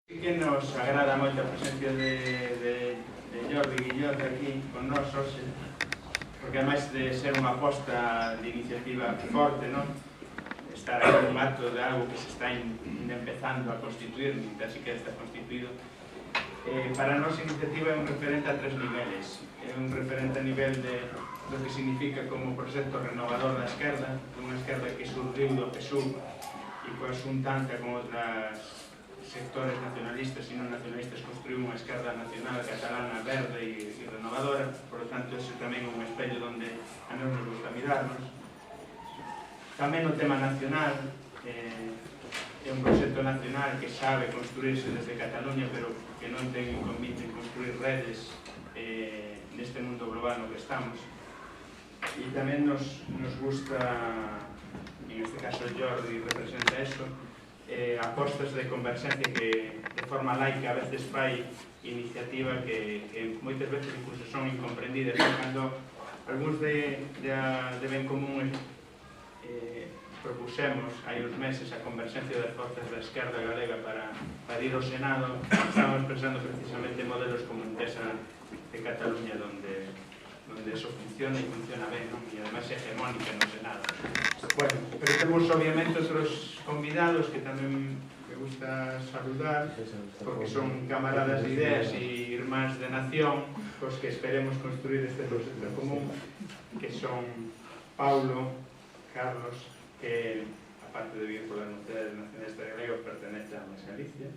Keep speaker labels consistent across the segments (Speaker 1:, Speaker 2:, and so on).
Speaker 1: Que nos agrada moito a presencia de Jordi Guillot aquí con nós hoxe, porque ademais de ser unha aposta de iniciativa forte, non? Estar aquí un acto de algo que se está empezando a constituir, ni tan siquiera está constituído. Para a nosa iniciativa é un referente a tres niveles. É un referente a nivel de lo que significa como proxecto renovador da esquerda, unha esquerda que surgiu do PSUV e coa xuntanza con outras sectores nacionalistas e non nacionalistas construíu unha esquerda nacional catalana verde e renovadora. Por lo tanto, ese tamén é un espello onde a nos gusta mirarnos. Tamén o tema nacional é un proxecto nacional que sabe construirse desde Cataluña, pero que non ten convite en construir redes neste mundo global no que estamos. E tamén nos gusta, en este caso Jordi representa eso, apostas de converxencia que de forma laica a veces fai iniciativa que moitas veces incluso son incomprendidas, cando algúns de ben común propusemos hai uns meses a converxencia das forzas da esquerda galega para ir ao Senado. Estamos pensando precisamente en modelos como Intesa de Cataluña donde eso funciona e funciona ben, non? E ademais é hegemónica no Senado. Bueno, pero temos obviamente outros convidados que tamén me gusta saludar, porque son camaradas de ideas e irmáns de nación, cos que esperemos construir este proxecto común, que son Paulo, Carlos, que aparte de vir pola Universidade Nacionalista Galega pertenece a Máis Galicia,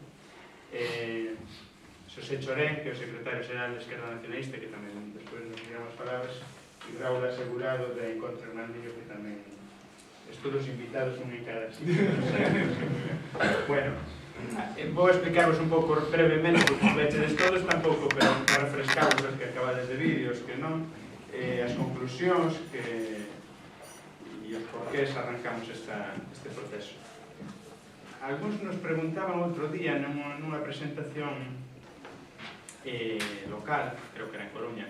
Speaker 1: Xosé Chorén, que é o secretario xeral da Esquerda Nacionalista, que tamén despois nos diramos palabras, e Raúl Asegurado de Encontro Hermandillo, que tamén todos invitados un en cada sitio. Bueno, vou explicaros un pouco brevemente, porque vechedes todos tampouco, pero para refrescaros os que acabades de vir e os que non, as conclusións e os porqués arrancamos este proceso. Algúns nos preguntaban outro día nunha presentación local, creo que era en Coruña,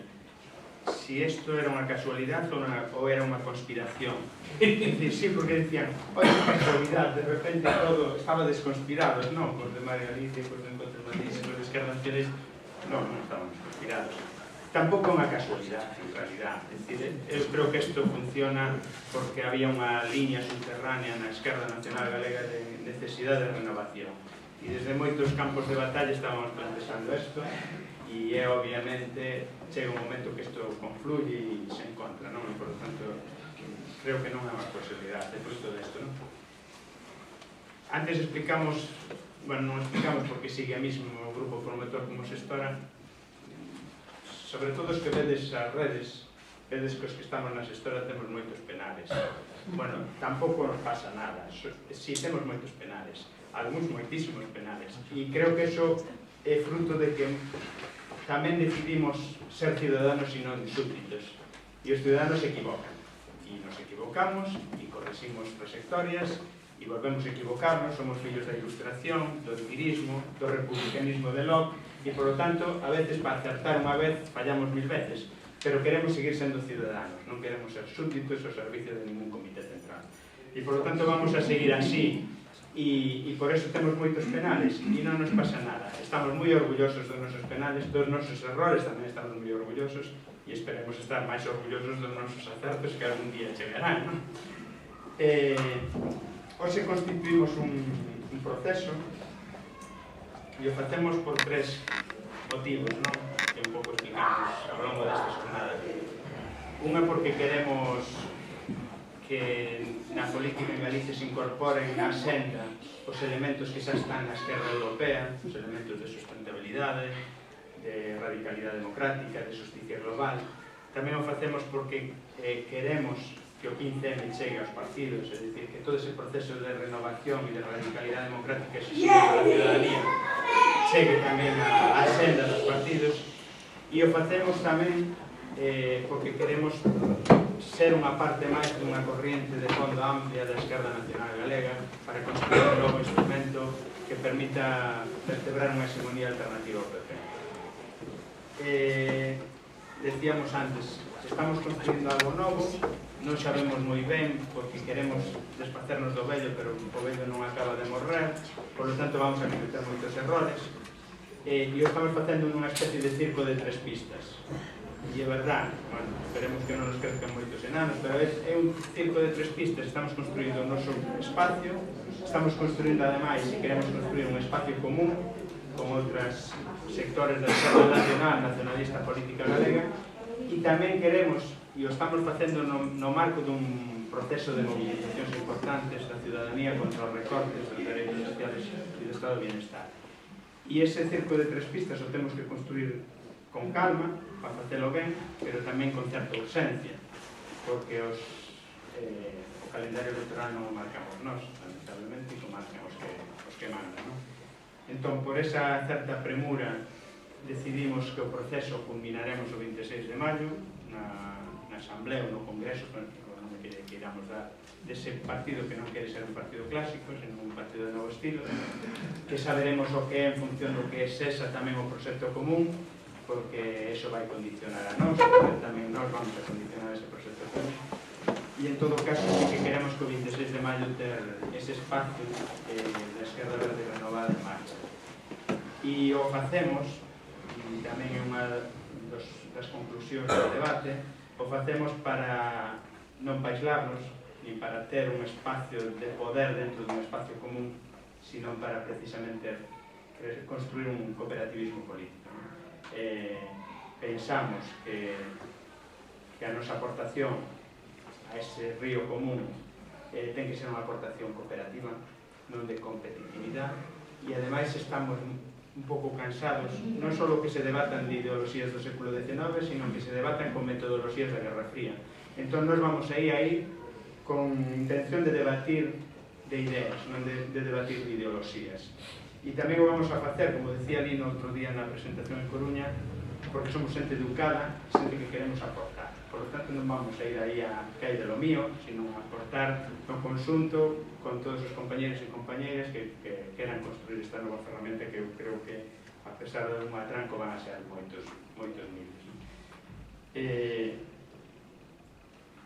Speaker 1: si isto era unha casualidade ou era unha conspiración. Sí, porque decían, oye, casualidade, de repente todo estaba desconspirados, non? Cos de Máis Galicia, cos de Encontro Hermandillo, cos de Esquerda Nacionalista, non estábamos conspirados. Tampouco é unha casualidade, en realidad. Eu creo que isto funciona porque había unha liña subterránea na Esquerda Nacional Galega de necesidade de renovación. E desde moitos campos de batalla estábamos plantexando isto, e é obviamente chega un momento que isto confluye e se encontra, non? E por lo tanto creo que non é unha posibilidade de fruto desto, non? Antes explicamos, bueno, non explicamos porque sigue a mismo o grupo promotor como xestora, sobre todo os que vedes as redes, vedes que os que estamos na xestora temos moitos penales. Bueno, tampouco nos pasa nada, si temos moitos penales, algúns moitísimos penales, e creo que eso é fruto de que tamén decidimos ser ciudadanos e non súbditos. E os ciudadanos se equivocan. E nos equivocamos, e corregimos trayectorias, e volvemos a equivocarnos, somos fillos da ilustración, do empirismo, do republicanismo de Locke, e, por lo tanto, a veces, para acertar unha vez, fallamos 1000 veces, pero queremos seguir sendo ciudadanos, non queremos ser súbditos ao servicio de ningún comité central. E, por lo tanto, vamos a seguir así, e por eso temos moitos penales e non nos pasa nada. Estamos moi orgullosos dos nosos penales, dos nosos errores tamén estamos moi orgullosos e esperemos estar máis orgullosos dos nosos acertos que algún día chegarán, non? Hoxe constituímos un proceso e o facemos por tres motivos, non? Que un pouco explicamos ao longo destas jornadas. Unha porque queremos que na política en Galicia se incorporen na senda os elementos que xa están na esquerda europea, os elementos de sustentabilidade, de radicalidade democrática, de justicia global. Tamén o facemos porque queremos que o 15M chegue aos partidos, é dicir, que todo ese proceso de renovación e de radicalidade democrática exigido pola ciudadanía chegue tamén á senda dos partidos. E o facemos tamén porque queremos ser unha parte máis dunha corriente de fondo amplia da Esquerda Nacional Galega para construir un novo instrumento que permita vertebrar unha hegemonía alternativa ao PP. decíamos antes, estamos construindo algo novo, non sabemos moi ben, porque queremos desfacernos do vello, pero o vello non acaba de morrer, por lo tanto vamos a cometer moitos errores, e o estamos facendo nunha especie de circo de 3 pistas. E é verdade, bueno, esperemos que non nos crezcan moitos enanos, pero é un circo de 3 pistas. Estamos construindo o noso espacio, estamos construindo ademais, e queremos construir un espacio común con outros sectores da esquerda nacional, nacionalista política galega, e tamén queremos, e o estamos facendo no marco dun proceso de movilizacións importantes da ciudadanía contra os recortes dos dereitos sociales e do estado de bienestar. E ese circo de 3 pistas o temos que construir con calma, para facelo ben, pero tamén con certa urxencia, porque o calendario electoral non o marcamos nós, lamentablemente, e o marcan os que mandan, non? Entón, por esa certa premura, decidimos que o proceso culminaremos o 26 de maio, na Asamblea ou no Congreso, o nome que iramos dar, dese partido que non quere ser un partido clásico, senón un partido de novo estilo, que saberemos o que é en función do que é esa tamén o proxecto común, porque eso vai condicionar a nós, porque tamén nós vamos a condicionar ese proxecto común. E en todo caso, sí que queremos que o 26 de maio ter ese espacio da Esquerda Verde renovada en marcha. E o facemos, e tamén é unha das conclusións do debate, o facemos para non para aislarnos, nin para ter un espacio de poder dentro dun espacio común, sino para precisamente construir un cooperativismo político. Pensamos que a nosa aportación a ese río común ten que ser unha aportación cooperativa, non de competitividade, e ademais estamos un pouco cansados, non só que se debatan de ideoloxías do século XIX, sino que se debatan con metodoloxías da Guerra Fría. Entón, nos vamos a ir aí con intención de debatir de ideas, non de debatir de ideoloxías. E tamén o vamos a facer, como decía ali no outro día na presentación en Coruña, porque somos xente educada, xente que queremos aportar. Por lo tanto, non vamos a ir aí a que hai de lo mío, sino a aportar no conxunto con todos os compañeros e compañeras que queran construir esta nova ferramenta que eu creo que, a pesar de un atranco, van a ser moitos miles.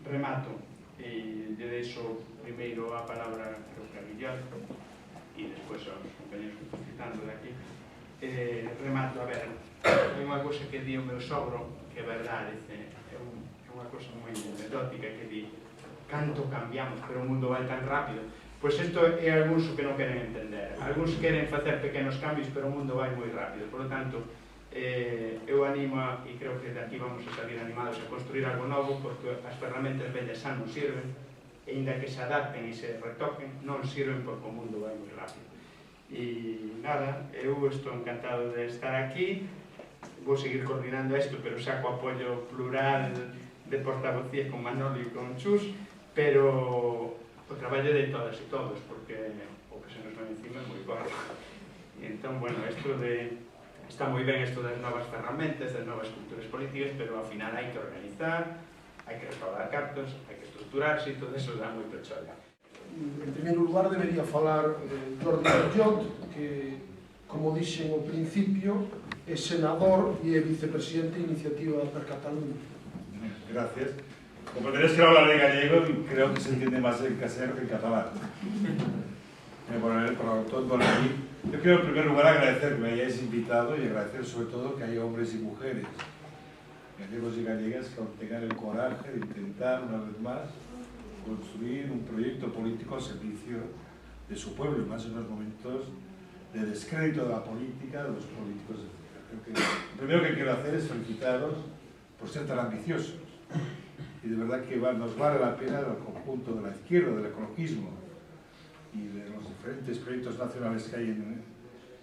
Speaker 1: Remato, e lle deixo primeiro a palabra, creo que a Guillermo, e despois aos compañeros que están citando de aquí. Remato, a ver, é unha cousa que di o meu sogro, que é verdade, é unha cousa moi anecdótica, que di canto cambiamos, pero o mundo vai tan rápido. Pois isto é algúns que non queren entender. Algúns queren facer pequenos cambios, pero o mundo vai moi rápido. Por lo tanto, eu animo, e creo que de aquí vamos a salir animados a construir algo novo, porque as ferramentas vellas xa non sirven, e inda que se adapten e se retoquen, non sirven porque o mundo vai moi rápido. E nada, eu estou encantado de estar aquí, vou seguir coordinando isto, pero xa co apoio plural de portavocía con Manolo e con Chus, pero o traballo de todas e todos, porque o que se nos ven encima é moi forte. E entón, bueno, está moi ben isto das novas ferramentas, das novas culturas políticas, pero ao final hai que organizar, hai que recaudar cartos, hai que estruturarse, e todo eso dá moito chole.
Speaker 2: En primeiro lugar, debería falar Jordi Pujol, que, como dixen ao principio, é senador e é vicepresidente de Iniciativa per Catalunya.
Speaker 3: Gracias. Comprenderéis que no hablaré gallego y creo que se entiende más en casero que en catalán. Yo quiero en primer lugar agradecer que me hayáis invitado y agradecer sobre todo que haya hombres y mujeres, gallegos y gallegas, que tengan el coraje de intentar una vez más construir un proyecto político al servicio de su pueblo, y más en los momentos de descrédito de la política, de los políticos, etc. Creo que lo primero que quiero hacer es felicitaros por ser tan ambiciosos. Y de verdad que nos vale la pena al conjunto de la izquierda, del ecologismo y de los diferentes proyectos nacionales que hay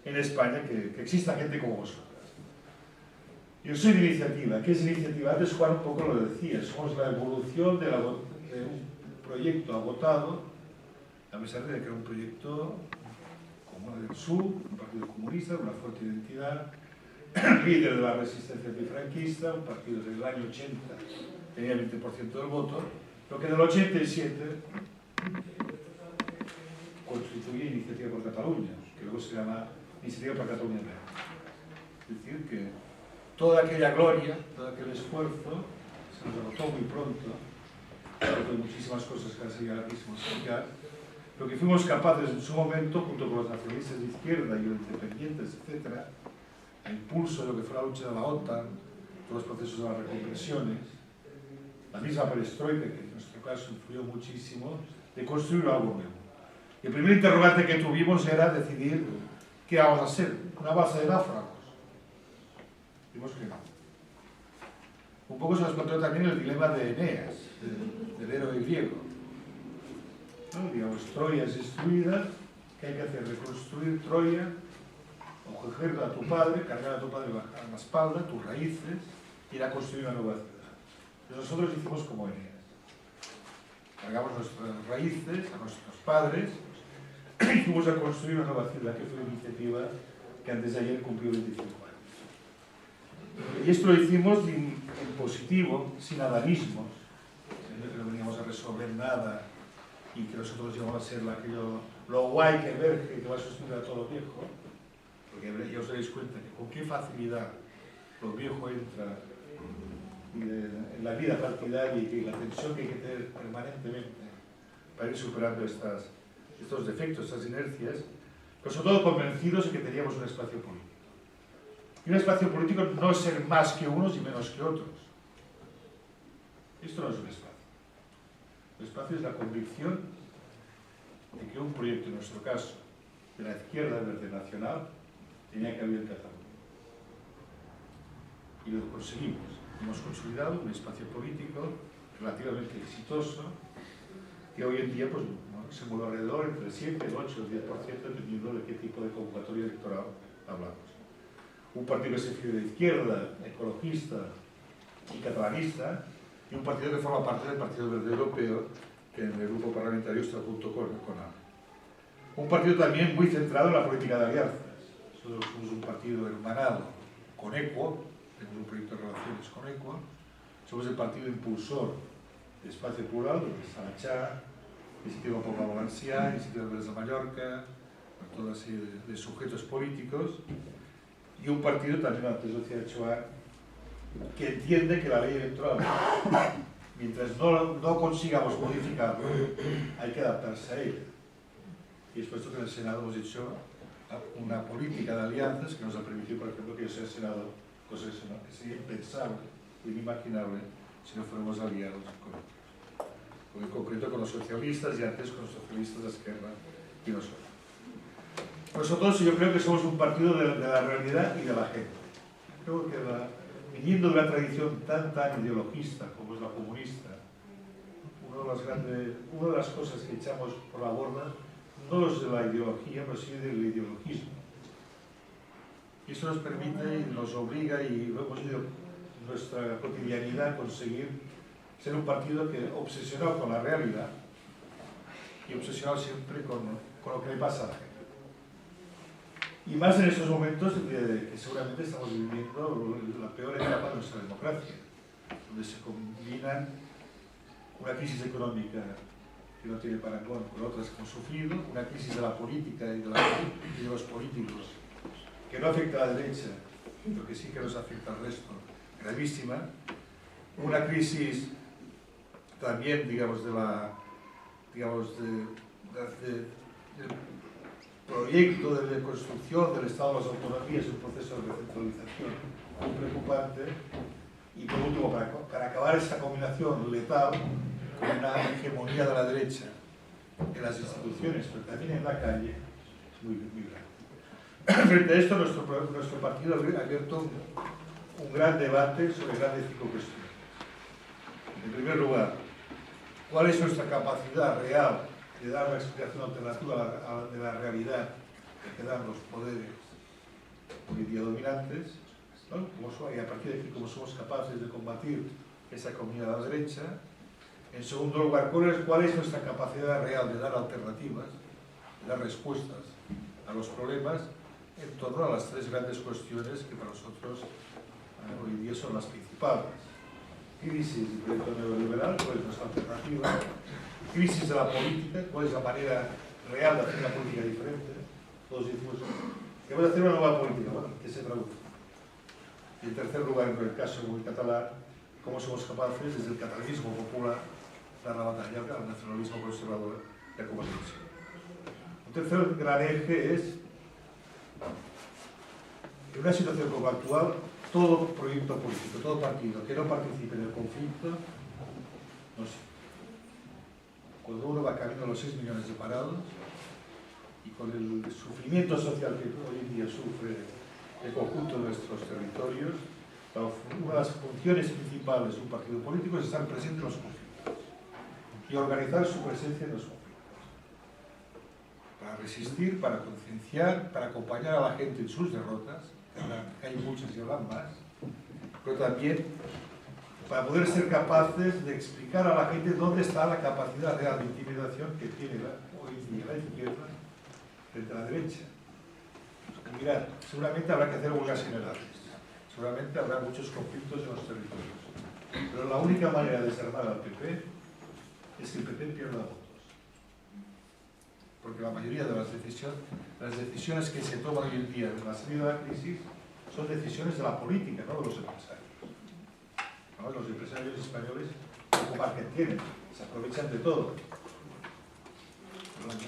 Speaker 3: en España, que exista gente como vosotras. Yo soy de Iniciativa. ¿Qué es Iniciativa? Antes Juan un poco lo decía, somos la evolución de un proyecto agotado, a pesar de que era un proyecto como el del Sur, un partido comunista, una fuerte identidad, líder de la resistencia antifranquista, un partido desde el año 80 tenía el 20% del voto, pero que en el 87 constituye Iniciativa por Cataluña, que luego se llama Iniciativa por Catalunya. Es decir, que toda aquella gloria, todo aquel esfuerzo, se nos agotó muy pronto, hay muchísimas cosas que sería larguísimo explicar, lo que fuimos capaces en su momento, junto con los nacionalistas de izquierda y los independientes, etc., a impulso de lo que fue la lucha de la OTAN, todos los procesos de las reconversiones, la misma perestroika, que en nuestro caso influyó muchísimo, de construir algo nuevo. Y el primer interrogante que tuvimos era decidir qué vamos a hacer, una base de náufragos. Vimos que no. Un poco se nos planteó también el dilema de Eneas, del héroe griego. ¿No? Digamos, Troya es destruida, ¿qué hay que hacer? Reconstruir Troya, o coger a tu padre, cargar a tu padre a la espalda, tus raíces, y ir a construir una nueva ciudad. Pero nosotros hicimos como Eneas. Cargamos nuestras raíces a nuestros padres y fuimos a construir una nueva ciudad, que fue una iniciativa que antes de ayer cumplió 25 años. Y esto lo hicimos en positivo, sin adanismos, no veníamos a resolver nada y que nosotros íbamos a ser lo guay que emerge, que va a sustituir a todo lo viejo, porque ya os daréis cuenta que con qué facilidad lo viejo entra en la vida partidaria y la tensión que hay que tener permanentemente para ir superando estos defectos, estas inercias, pero sobre todo convencidos de que teníamos un espacio político. Y un espacio político no es ser más que unos y menos que otros. Esto no es un espacio. El espacio es la convicción de que un proyecto, en nuestro caso, de la izquierda verde nacional, tenía que haber en Cataluña. Y lo conseguimos. Hemos consolidado un espacio político relativamente exitoso que hoy en día pues, ¿no? se mueve alrededor entre el 7, el 8, el 10%, dependiendo de qué tipo de convocatoria electoral hablamos. Un partido que se fije de izquierda, ecologista y catalanista, y un partido que forma parte del Partido Verde Europeo, que en el grupo parlamentario está junto con AME. Un partido también muy centrado en la política de alianzas. Nosotros somos un partido hermanado con ECO, tenemos un proyecto de relaciones con ECO, somos el partido impulsor de Espacio Plural, donde está la CHA, Iniciativa Popular Valenciana, Iniciativa Verdes de Mallorca, toda una serie de sujetos políticos, y un partido también, antes lo decía Choa, que entiende que la ley electoral, mientras no consigamos modificarlo, hay que adaptarse a ella. Y es por esto que en el Senado hemos hecho una política de alianzas que nos ha permitido, por ejemplo, que yo sea Senado, cosa que sería impensable, inimaginable, si no fuéramos aliados en concreto con los socialistas y antes con los socialistas de izquierda y nosotros. Nosotros yo creo que somos un partido de la realidad y de la gente. Creo que viniendo de una tradición tan ideologista como es la comunista, una de las cosas que echamos por la borda no es de la ideología, pero sí del ideologismo. Y eso nos permite y nos obliga, y lo hemos ido en nuestra cotidianidad, a conseguir ser un partido que obsesionado con la realidad y obsesionado siempre con lo que le pasa a la gente. Y más en estos momentos que seguramente estamos viviendo la peor etapa de nuestra democracia, donde se combinan una crisis económica que no tiene parangón con otras que hemos sufrido, una crisis de la política y de los políticos que no afecta a la derecha, pero que sí que nos afecta al resto, gravísima, una crisis también, digamos, del proyecto de reconstrucción del Estado de las autonomías, un proceso de recentralización muy preocupante, y por último, para acabar esta combinación letal con una hegemonía de la derecha en las instituciones, pero también en la calle, es muy grande. Frente a esto, nuestro partido ha abierto un gran debate sobre grandes 5 cuestiones. En primer lugar, ¿cuál es nuestra capacidad real de dar una explicación alternativa de la realidad que dan los poderes hoy día dominantes, ¿no? Y a partir de aquí, cómo somos capaces de combatir esa comunidad a la derecha? En segundo lugar, ¿cuál es nuestra capacidad real de dar alternativas, de dar respuestas a los problemas en torno a las 3 grandes cuestiones que para nosotros hoy día son las principales? Crisis del proyecto neoliberal, ¿cuál es nuestra alternativa? Crisis de la política, ¿cuál es la manera real de hacer una política diferente? Todos decimos que vamos a hacer una nueva política, bueno, ¿qué se traduce? Y en tercer lugar, en el caso muy catalán, cómo somos capaces, desde el catalanismo popular, dar la batalla al nacionalismo conservador de como división. Un tercer gran eje es, en una situación como la actual, todo proyecto político, todo partido que no participe en el conflicto, no sé. Cuando uno va camino a los 6 millones de parados y con el sufrimiento social que hoy en día sufre el conjunto de nuestros territorios, una de las funciones principales de un partido político es estar presente en los conflictos y organizar su presencia en los conflictos para resistir, para concienciar, para acompañar a la gente en sus derrotas, que hay muchas y habrán más, pero también para poder ser capaces de explicar a la gente dónde está la capacidad real de intimidación que tiene hoy en día la izquierda frente a la derecha. Mirad, seguramente habrá que hacer huelgas generales, seguramente habrá muchos conflictos en los territorios, pero la única manera de desarmar al PP es que el PP pierda votos. Porque la mayoría de las decisiones que se toman hoy en día en la salida de la crisis son decisiones de la política, no de los empresarios. ¿No? Los empresarios españoles, como margen tienen, se aprovechan de todo.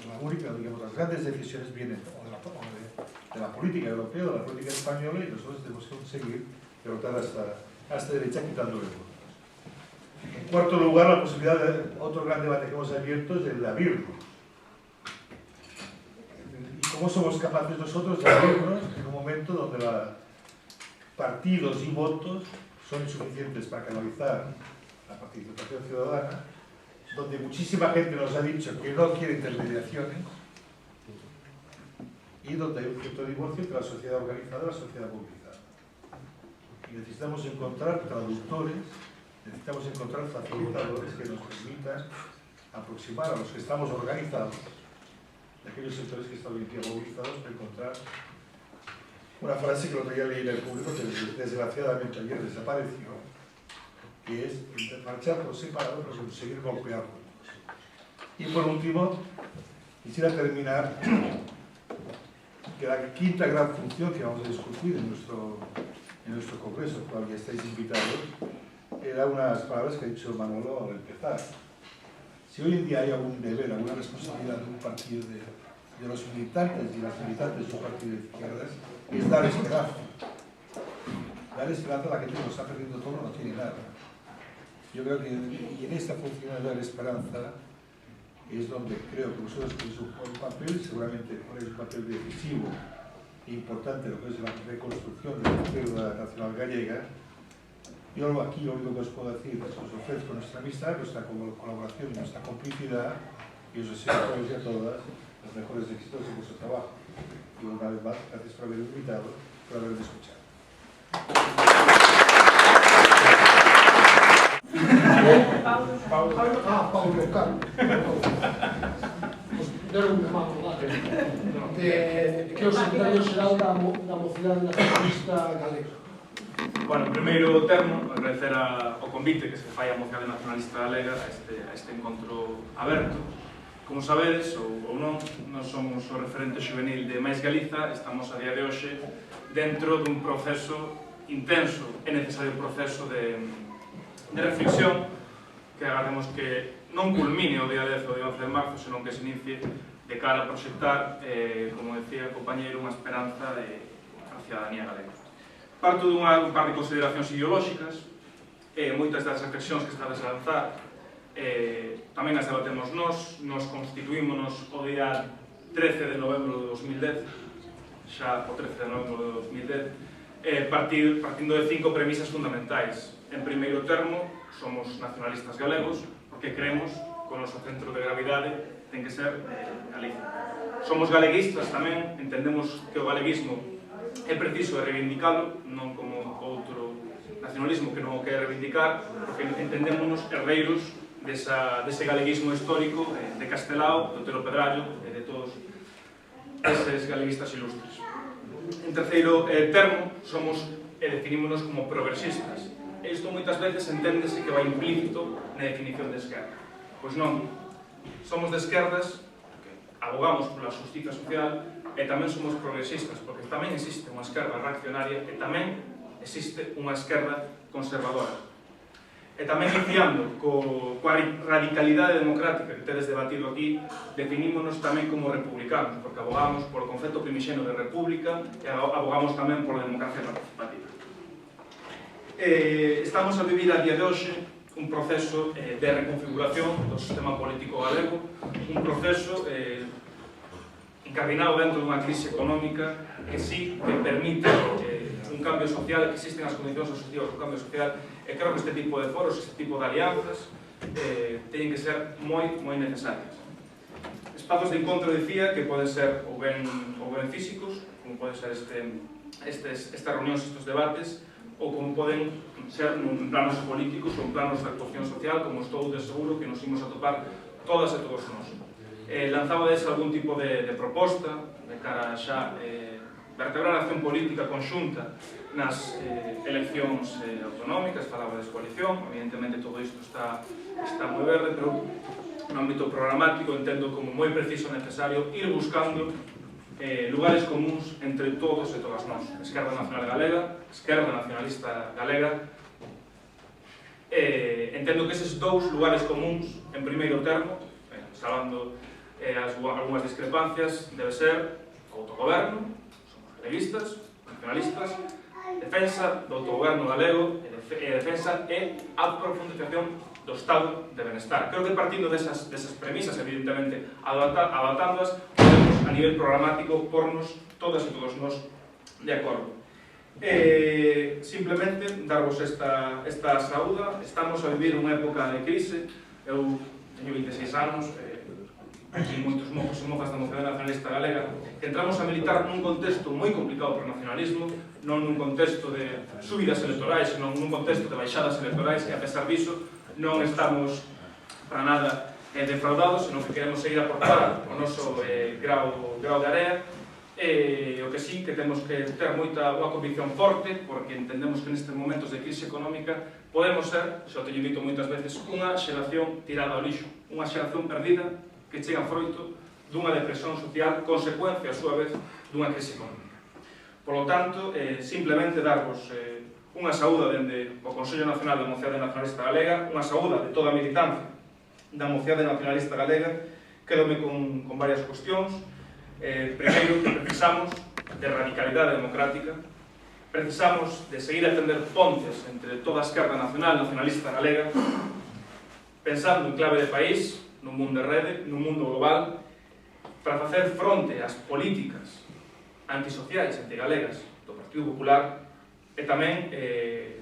Speaker 3: La única, digamos, las grandes decisiones vienen de la política europea, de la política española, y nosotros tenemos que conseguir derrotar a esta derecha quitándole votos. En cuarto lugar, la posibilidad de otro gran debate que hemos abierto es el de abrirnos. ¿Y cómo somos capaces nosotros de abrirnos en un momento donde los partidos y votos son insuficientes para canalizar la participación ciudadana, donde muchísima gente nos ha dicho que no quiere intermediaciones y donde hay un cierto divorcio entre la sociedad organizada y la sociedad movilizada? Y necesitamos encontrar traductores, necesitamos encontrar facilitadores que nos permitan aproximar a los que estamos organizados de aquellos sectores que están hoy en día movilizados para encontrar una frase que el otro día leí en el público que desgraciadamente ayer desapareció, que es marchar por separado para conseguir golpear juntos. Y por último, quisiera terminar que la quinta gran función que vamos a discutir en nuestro congreso, al que estáis invitados, era unas palabras que ha dicho Manolo al empezar. Si hoy en día hay algún deber, alguna responsabilidad de un partido, de los militantes y las militantes de un partido de izquierdas, es dar esperanza. Dar esperanza a la gente que lo está perdiendo todo, no tiene nada. Yo creo que en esta función de dar esperanza es donde creo que vosotros tenéis un papel, seguramente ponéis un papel decisivo e importante en lo que es la reconstrucción de la izquierda nacional gallega. Yo aquí lo único que os puedo decir es que os ofrezco nuestra amistad, nuestra colaboración y nuestra complicidad, y os deseo a todos y a todas los mejores éxitos en vuestro trabajo. Y una vez más, gracias por haberme invitado, por haberme escuchado.
Speaker 2: Paulo, Carlos. Deron unha mano, vale. Que é o secretario xeral da Mocidade Nacionalista Galega.
Speaker 4: Bueno, en primeiro termo, agradecer o convite que se fai a Mocidade Nacionalista Galega a este encontro aberto. Como sabedes, ou non, nós somos o referente juvenil de Mais Galiza, estamos a día de hoxe dentro dun proceso intenso e necesario proceso de reflexión que agardemos que non culmine o día 10 ou día 11 de marzo, senón que se inicie de cara a proxectar, como decía o compañeiro, unha esperanza a cidadanía galega. Parto dun par de consideracións ideolóxicas, moitas das reflexións que estades a lanzar tamén as debatemos nos constituímonos o día 13 de novembro de 2010, xa o 13 de novembro de 2010, partindo de 5 premisas fundamentais. En primeiro termo, somos nacionalistas galegos, porque creemos que o noso centro de gravidade ten que ser Galicia. Somos galeguistas tamén, entendemos que o galeguismo é preciso de reivindicalo, non como outro nacionalismo que non o quere reivindicar, porque entendémonos herdeiros dese galeguismo histórico de Castelao, de Otero Pedrallo e de todos eses galeguistas ilustres. En terceiro termo, somos e definímonos como progresistas. E isto moitas veces enténdese que vai implícito na definición de esquerda. Pois non, somos de esquerdas, abogamos pola justiza social, e tamén somos progresistas, porque tamén existe unha esquerda reaccionaria e tamén existe unha esquerda conservadora. E tamén iniciando coa radicalidade democrática que tedes debatido aquí, definímonos tamén como republicanos, porque abogamos polo concepto primixeno de república e abogamos tamén pola democracia participativa. Estamos a vivir a día de hoxe un proceso de reconfiguración do sistema político galego, un proceso encardinado dentro dunha crise económica que sí que permite un cambio social, que existen as condicións asociadas ao cambio social, e creo que este tipo de foros, este tipo de alianzas teñen que ser moi necesarias. Espazos de encontro, dicía, que poden ser ou ben físicos, como poden ser estas reunións, estes debates, ou como poden ser en planos políticos ou en planos de actuación social, como estou de seguro que nos imos a topar todas e todos nós. Lanzábades algún tipo de proposta de cara xa vertebrar a acción política conxunta nas eleccións autonómicas, falaba de coalición, evidentemente todo isto está moi verde, pero no ámbito programático entendo como moi preciso e necesario ir buscando lugares comuns entre todos e todas nós. Esquerda Nacional Galega, Esquerda Nacionalista Galega. Entendo que eses dous lugares comuns, en primeiro termo, salvando algunhas discrepancias, debe ser autogoberno, galeguistas, nacionalistas, defensa do autogoberno galego e defensa e a profundización do estado de benestar. Creo que partindo desas premisas, evidentemente, adaptándoas, podemos a nivel programático pornos todas e todos nós de acordo. Simplemente darvos esta saúda. Estamos a vivir unha época de crise. Eu teño 26 anos, aquí moitos mozos e mozas da Mocidade Nacionalista Galega, que entramos a militar nun contexto moi complicado para o nacionalismo, non nun contexto de subidas electorais, senón nun contexto de baixadas electorais, e a pesar diso non estamos para nada defraudados, senón que queremos seguir aportar o noso grau de area. O que sí que temos que ter unha convicción forte, porque entendemos que nestes momentos de crise económica podemos ser, xa o teño dito moitas veces, unha xeración tirada ao lixo, unha xeración perdida que chega froito dunha depresión social, consecuencia, a súa vez, dunha crise económica. Por lo tanto, simplemente darvos unha saúda dende o Consello Nacional da Mocidade Nacionalista Galega, unha saúda de toda a militancia da Mocidade Nacionalista Galega. Quedome con varias cuestións. Primeiro, que precisamos de radicalidade democrática, precisamos de seguir a tender pontes entre toda a esquerda nacional, nacionalista galega, pensando en clave de país, nun mundo de rede, nun mundo global, para facer fronte ás políticas antisociais, antigalegas do Partido Popular, e tamén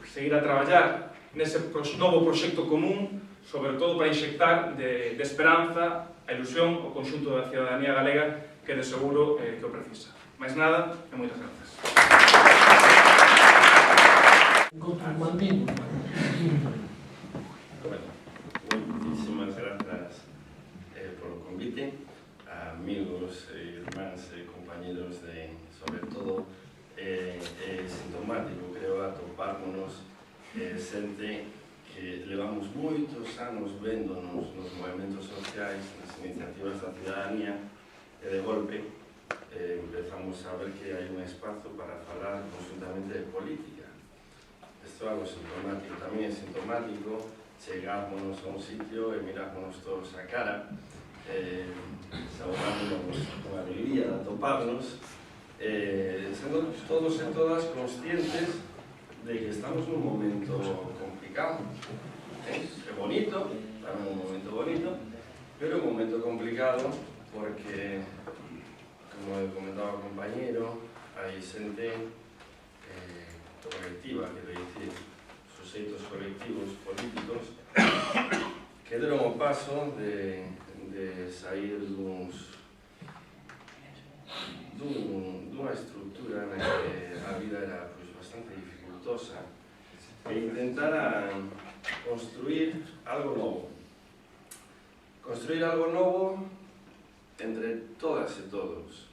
Speaker 4: seguir a traballar nese novo proxecto común, sobre todo para inxectar de esperanza a ilusión o conxunto da cidadanía galega, que de seguro que o precisa. Mais nada, e moitas grazas.
Speaker 5: Muchísimas gracias por el convite, amigos, hermanos, compañeros, sobre todo sintomático, creo, atopármonos xente que levamos moitos anos véndonos nos movimentos sociais, nas iniciativas da cidadanía, e de golpe empezamos a ver que hai un espazo para falar conjuntamente de política. Isto é algo sintomático, tamén é sintomático chegámonos a un sitio e mirámonos todos a cara, saudándonos con alegría de atoparnos, sendo todos e todas conscientes de que estamos nun momento complicado. É bonito, tamén un momento bonito, pero un momento complicado porque, como comentaba o compañero, hai xente colectiva, quero dicir, suxeitos colectivos políticos que deron o paso de sair dunha estructura na que a vida era bastante dificultosa e intentaran construir algo novo. Construir algo novo entre todas e todos.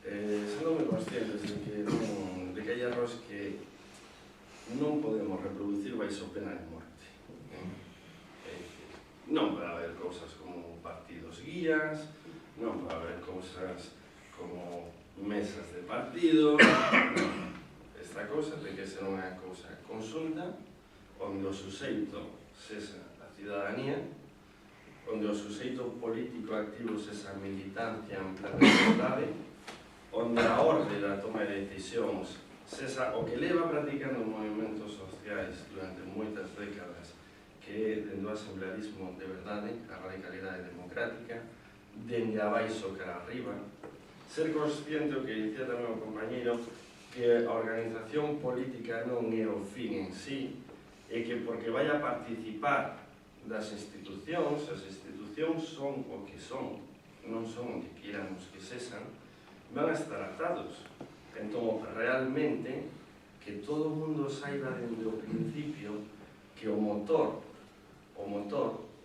Speaker 5: Sendo moi conscientes de que hai erros que non podemos reproducir baixo pena de morte. Non pode haber cousas como partidos guías, non pode haber cousas como mesas de partido. esta cousa de que ser unha cousa consulta, onde o suxeito sexa a cidadanía, onde o suxeito político activo sexa a militancia en plan de verdade, onde a orde da toma de decisións sexa o que leva practicando movimentos sociais durante moitas décadas, que é dende o asemblearismo de verdade, a radicalidade democrática, dende abaixo cara arriba, ser consciente, o que dicía tamén o compañeiro, que a organización política non é o fin en sí, e que porque vai a participar das institucións, as institucións son o que son, non son o que queramos que sexan, van a estar atados. Entón, realmente, que todo o mundo saiba dende o principio que o motor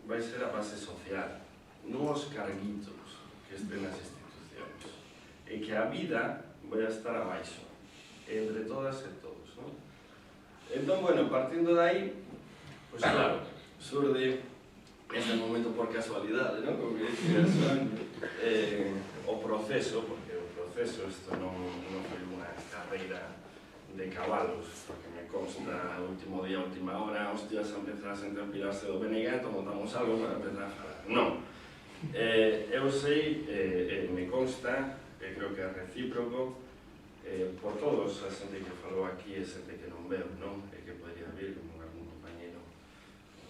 Speaker 5: vai ser a base social, non os carguitos que estén nas institucións, e que a vida vai a estar abaixo, entre todas e todos, non? Entón, bueno, partindo de aí, pois claro, surde ese momento por casualidade, non? Como que dicía Joan, o proceso, porque o proceso, isto non foi unha carreira de cabalos, porque me consta, o último día, a última hora, hostias, empezar a sentir pirarse do Beniguet, montamos algo para empezar a falar. Non. Eu sei, me consta, e creo que é recíproco, por todos a xente que falou aquí e xente que non veo, non? E que podría vir, como algún compañero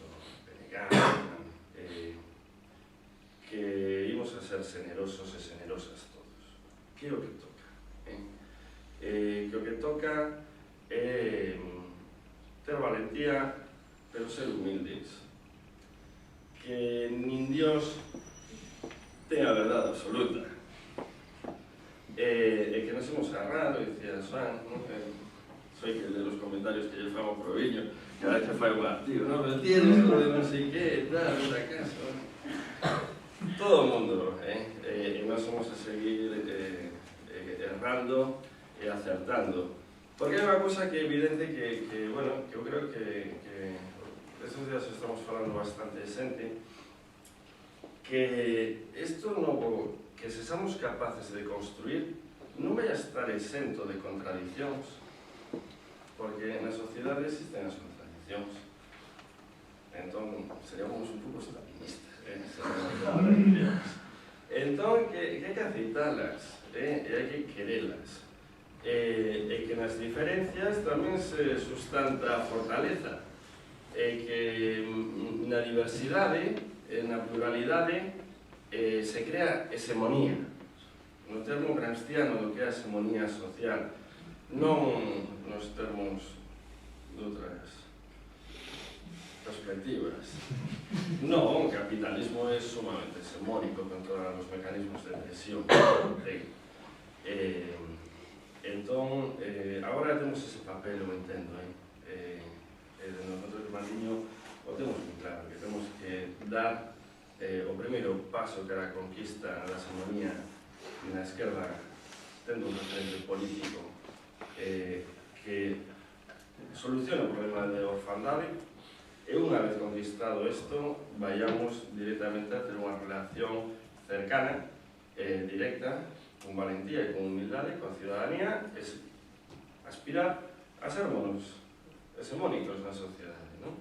Speaker 5: do Beniguet, que imos a ser generosos e generosas todos. Que é o que toca? Que o que toca é ter valentía, pero ser humildes. Que nin Dios ten a verdade absoluta. E que nos hemos agarrado, dicía Joan, soy que de los comentarios que lle famo pro viño, cada vez que fai un artigo, non? Pero tienes lo de non sei que, tal, por acaso. Todo o mundo, e nós vamos a seguir errando e acertando. Porque é unha cousa que é evidente que bueno, que eu creo que estes días estamos falando bastante de xente, que isto novo que sexamos capaces de construir non vai a estar exento de contradicións, porque na sociedade existen as contradicións. Entón, seríamos un pouco estalinistas, entón, que hai que aceitalas, e hai que querelas, e que nas diferencias tamén se sustanta a fortaleza, e que na diversidade, na pluralidade, se crea hegemonía, no termo gramsciano do que é a hegemonía social, non nos termos de outras perspectivas. Non, o capitalismo é sumamente hegemónico con todos os mecanismos de presión que ten. Entón, agora temos ese papel, eu entendo, nosotros, Martiño, o temos moi claro, que temos que dar o primeiro paso cara a conquista da hegemonía na esquerda, tendo un referente político que soluciona o problema de orfandade, e unha vez conquistado isto, vayamos directamente a ter unha relación cercana, directa, con valentía e con humildade, con ciudadanía, e aspirar a sermos hegemónicos na sociedade, non?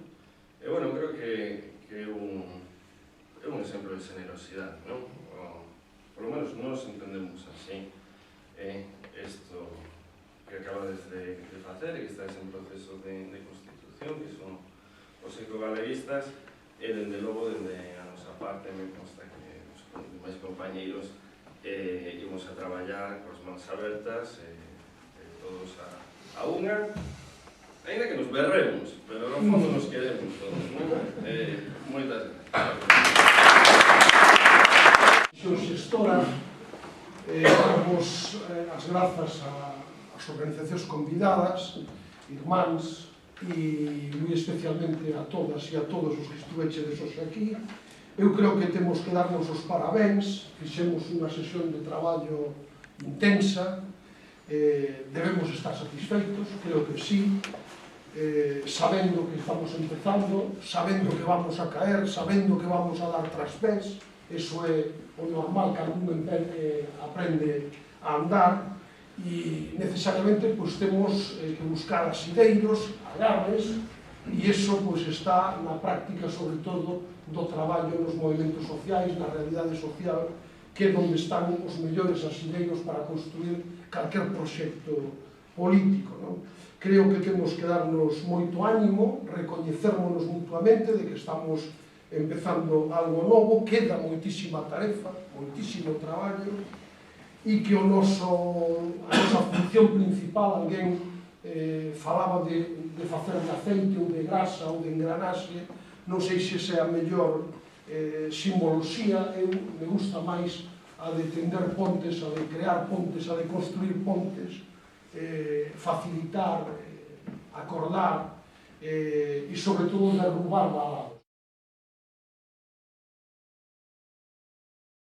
Speaker 5: E, bueno, creo que é un exemplo de generosidade, non? Por lo menos nos entendemos así. Isto que acabades de facer e que estáis en proceso de constitución, que son os ecogaleguistas, e, dende logo, dende a nosa parte, me consta que os máis compañeiros imos a traballar coas mans abertas, todos a unha, ainda que nos berremos, pero no fondo nos queremos todos, non? Moitas gracias.
Speaker 2: Xestora, damos as grazas ás organizacións convidadas, irmáns, e moi especialmente a todas e a todos os que estuvechedes hoxe aquí. Eu creo que temos que darnos os parabéns, fixemos unha sesión de traballo intensa, debemos estar satisfeitos, creo que sí, sabendo que estamos empezando, sabendo que vamos a caer, sabendo que vamos a dar traspés, eso é o normal, cando un aprende a andar, e necesariamente pois, temos que buscar asideiros, agarres, e iso pois, está na práctica, sobre todo, do traballo nos movimentos sociais, na realidade social, que é onde están os mellores asideiros para construir calquer proxecto político. Non? Creo que temos que darnos moito ánimo, recoñecermonos mutuamente de que estamos empezando algo novo, queda moitísima tarefa, moitísimo traballo, e que a nosa función principal, alguén falaba de facer de aceite ou de grasa ou de engranaxe, non sei se esa é a mellor simboloxía, eu me gusta máis a de tender pontes, a de crear pontes, a de construir pontes, facilitar, acordar e, sobre todo, derrubar balados.